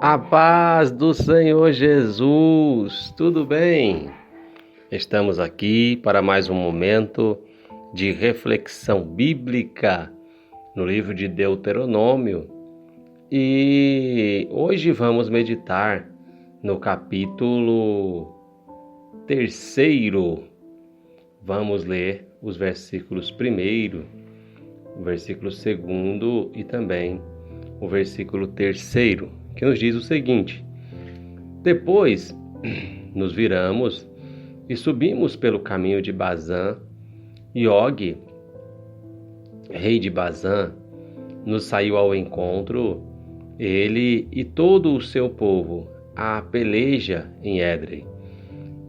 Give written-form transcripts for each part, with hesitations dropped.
A paz do Senhor Jesus, tudo bem? Estamos aqui para mais um momento de reflexão bíblica no livro de Deuteronômio e hoje vamos meditar no capítulo 3. Vamos ler os versículos 1, o versículo 2 e também o versículo 3, que nos diz o seguinte: Depois nos viramos e subimos pelo caminho de Bazã, e Og, rei de Bazã, nos saiu ao encontro, ele e todo o seu povo, à peleja em Edrei.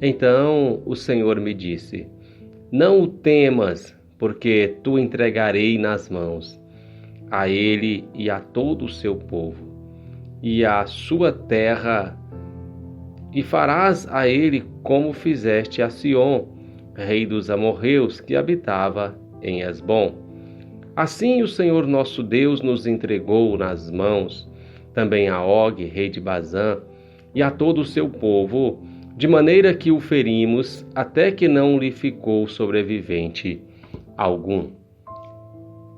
Então o Senhor me disse: Não o temas, porque tu entregarei nas mãos a ele e a todo o seu povo, e a sua terra, e farás a ele como fizeste a Sion, rei dos amorreus, que habitava em Hesbom. Assim o Senhor nosso Deus nos entregou nas mãos, também a Og, rei de Bazã, e a todo o seu povo, de maneira que o ferimos, até que não lhe ficou sobrevivente algum.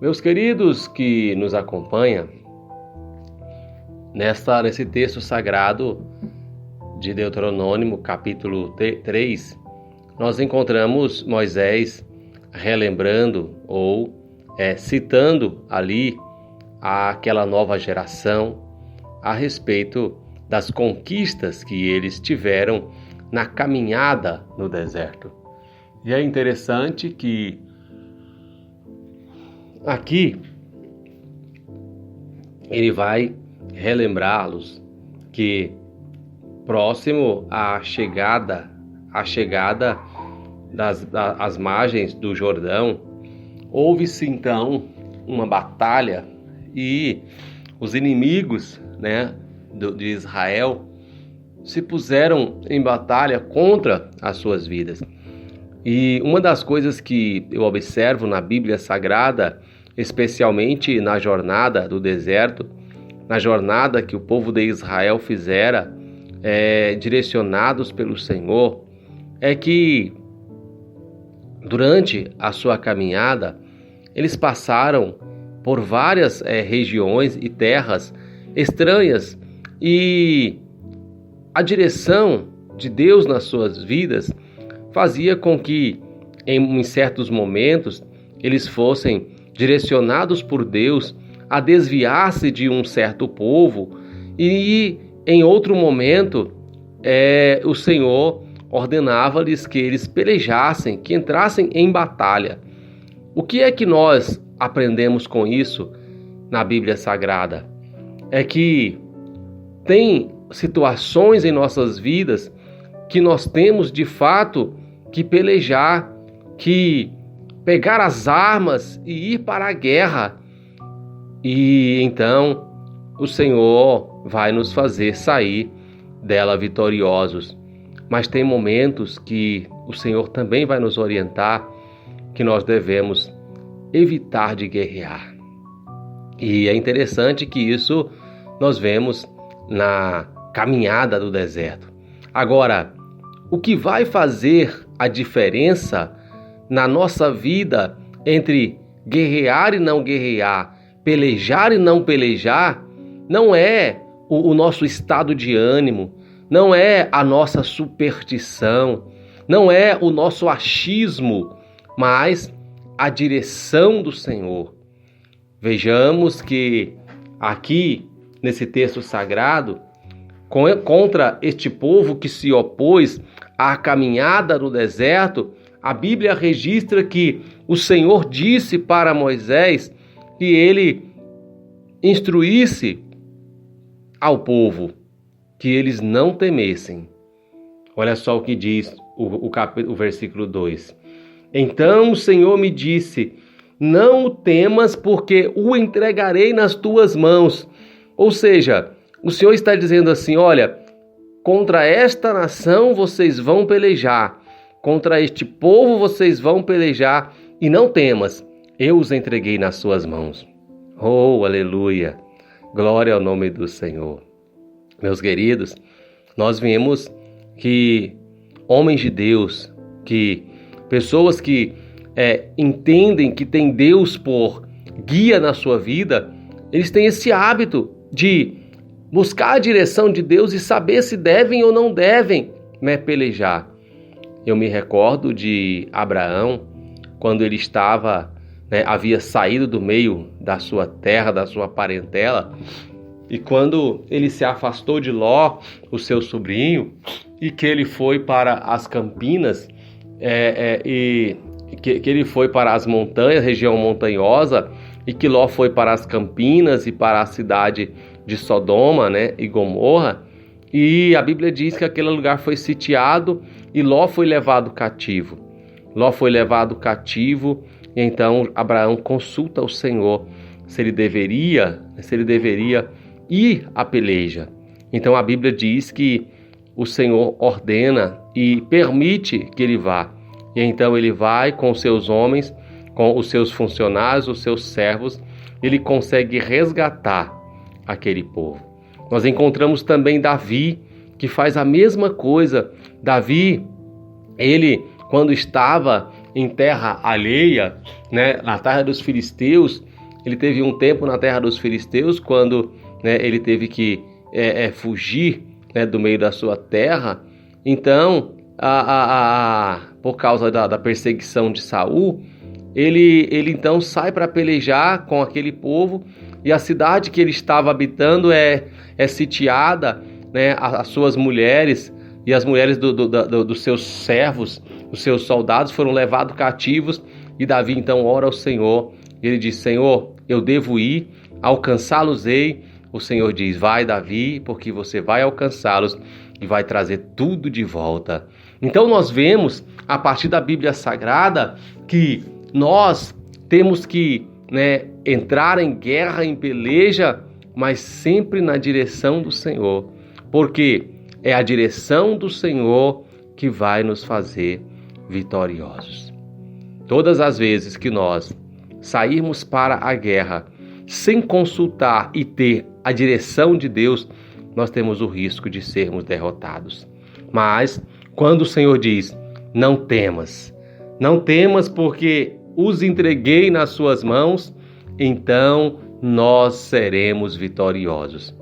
Meus queridos que nos acompanham, nesse texto sagrado de Deuteronômio, capítulo 3, nós encontramos Moisés relembrando ou citando ali aquela nova geração a respeito das conquistas que eles tiveram na caminhada no deserto. E é interessante que aqui ele vai relembrá-los que próximo à chegada às margens do Jordão, houve-se então uma batalha e os inimigos, de Israel se puseram em batalha contra as suas vidas. E uma das coisas que eu observo na Bíblia Sagrada, especialmente na jornada do deserto, na jornada que o povo de Israel fizera, direcionados pelo Senhor, é que durante a sua caminhada, eles passaram por várias regiões e terras estranhas, e a direção de Deus nas suas vidas fazia com que, em certos momentos, eles fossem direcionados por Deus a desviar-se de um certo povo, e em outro momento o Senhor ordenava-lhes que eles pelejassem, que entrassem em batalha. O que é que nós aprendemos com isso na Bíblia Sagrada? É que tem situações em nossas vidas que nós temos de fato que pelejar, que pegar as armas e ir para a guerra. E então o Senhor vai nos fazer sair dela vitoriosos. Mas tem momentos que o Senhor também vai nos orientar que nós devemos evitar de guerrear. E é interessante que isso nós vemos na caminhada do deserto. Agora, o que vai fazer a diferença na nossa vida entre guerrear e não guerrear, pelejar e não pelejar, não é o nosso estado de ânimo, não é a nossa superstição, não é o nosso achismo, mas a direção do Senhor. Vejamos que aqui, nesse texto sagrado, contra este povo que se opôs à caminhada no deserto, a Bíblia registra que o Senhor disse para Moisés que ele instruísse ao povo que eles não temessem. Olha só o que diz o versículo 2. Então o Senhor me disse: Não o temas, porque o entregarei nas tuas mãos. Ou seja, o Senhor está dizendo assim: olha, contra esta nação vocês vão pelejar, contra este povo vocês vão pelejar, e não temas, eu os entreguei nas suas mãos. Oh, aleluia! Glória ao nome do Senhor. meus queridos, nós vemos que homens de Deus, que pessoas que entendem que tem Deus por guia na sua vida, eles têm esse hábito de buscar a direção de Deus e saber se devem ou não devem, pelejar. Eu me recordo de Abraão, quando ele havia saído do meio da sua terra, da sua parentela, e quando ele se afastou de Ló, o seu sobrinho, e que ele foi para as campinas, que ele foi para as montanhas, região montanhosa, e que Ló foi para as campinas e para a cidade de Sodoma, e Gomorra, e a Bíblia diz que aquele lugar foi sitiado e Ló foi levado cativo. Ló foi levado cativo, e então Abraão consulta o Senhor se ele deveria ir à peleja. Então a Bíblia diz que o Senhor ordena e permite que ele vá. E então ele vai com os seus homens, com os seus funcionários, os seus servos, ele consegue resgatar aquele povo. Nós encontramos também Davi, que faz a mesma coisa. Davi, ele, quando estava em terra alheia, na terra dos filisteus, ele teve um tempo na terra dos filisteus, quando ele teve que fugir do meio da sua terra. Então, por causa da perseguição de Saul, ele então sai para pelejar com aquele povo, e a cidade que ele estava habitando é sitiada, as suas mulheres e as mulheres dos seus servos, os seus soldados foram levados cativos, e Davi então ora ao Senhor, e ele diz: Senhor, eu devo ir, alcançá-los-ei. O Senhor diz: vai, Davi, porque você vai alcançá-los e vai trazer tudo de volta. Então nós vemos, a partir da Bíblia Sagrada, que nós temos que entrar em guerra, em peleja, mas sempre na direção do Senhor, porque é a direção do Senhor que vai nos fazer vitoriosos. Todas as vezes que nós sairmos para a guerra sem consultar e ter a direção de Deus, nós temos o risco de sermos derrotados. Mas quando o Senhor diz: não temas porque os entreguei nas suas mãos, então nós seremos vitoriosos.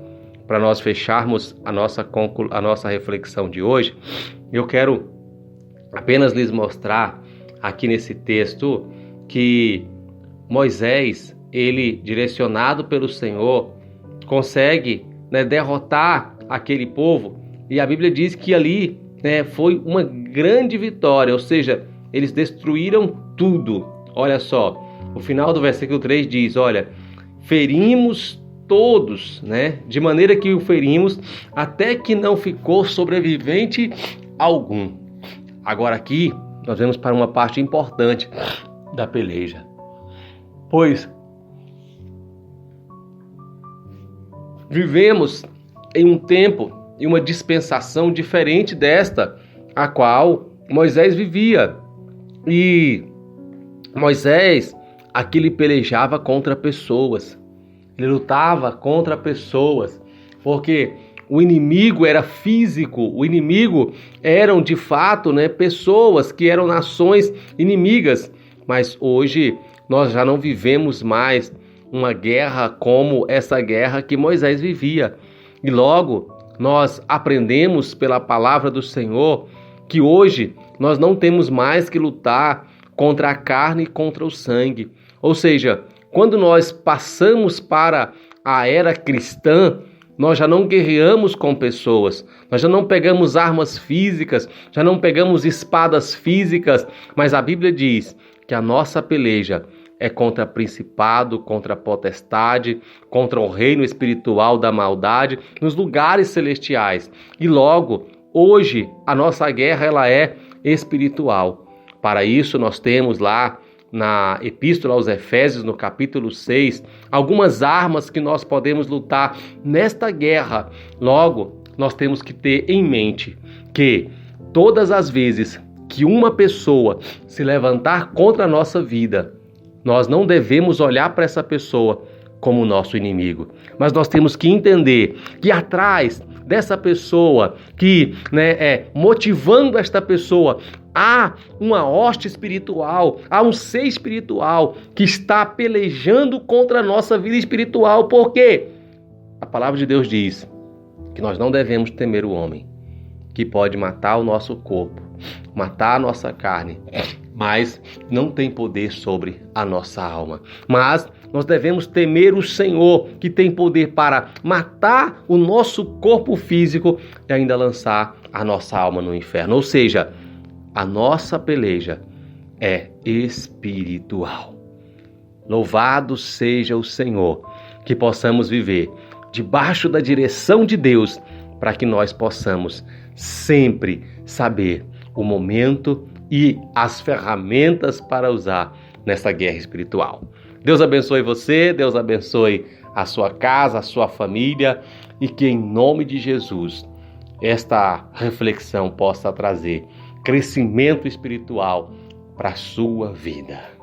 Para nós fecharmos a nossa reflexão de hoje, eu quero apenas lhes mostrar aqui nesse texto que Moisés, ele, direcionado pelo Senhor, consegue derrotar aquele povo, e a Bíblia diz que ali foi uma grande vitória, ou seja, eles destruíram tudo. Olha só, o final do versículo 3 diz: olha, ferimos todos, de maneira que o ferimos até que não ficou sobrevivente algum. Agora aqui nós vamos para uma parte importante da peleja, pois vivemos em um tempo e uma dispensação diferente desta a qual Moisés vivia. E Moisés, aqui ele pelejava contra pessoas, ele lutava contra pessoas, porque o inimigo era físico, o inimigo eram de fato pessoas que eram nações inimigas. Mas hoje nós já não vivemos mais uma guerra como essa guerra que Moisés vivia. E logo nós aprendemos pela palavra do Senhor que hoje nós não temos mais que lutar contra a carne e contra o sangue. Ou seja, quando nós passamos para a era cristã, nós já não guerreamos com pessoas, nós já não pegamos armas físicas, já não pegamos espadas físicas, mas a Bíblia diz que a nossa peleja é contra principado, contra potestade, contra o reino espiritual da maldade nos lugares celestiais. E logo, hoje, a nossa guerra ela é espiritual. Para isso, nós temos lá na Epístola aos Efésios, no capítulo 6, algumas armas que nós podemos lutar nesta guerra. Logo, nós temos que ter em mente que todas as vezes que uma pessoa se levantar contra a nossa vida, nós não devemos olhar para essa pessoa como nosso inimigo. Mas nós temos que entender que atrás dessa pessoa, que motivando esta pessoa, há uma hoste espiritual, há um ser espiritual que está pelejando contra a nossa vida espiritual. Por quê? A palavra de Deus diz que nós não devemos temer o homem, que pode matar o nosso corpo, matar a nossa carne, mas não tem poder sobre a nossa alma. Mas nós devemos temer o Senhor, que tem poder para matar o nosso corpo físico e ainda lançar a nossa alma no inferno. Ou seja, a nossa peleja é espiritual. Louvado seja o Senhor, que possamos viver debaixo da direção de Deus, para que nós possamos sempre saber o momento e as ferramentas para usar nessa guerra espiritual. Deus abençoe você, Deus abençoe a sua casa, a sua família, e que em nome de Jesus esta reflexão possa trazer crescimento espiritual para a sua vida.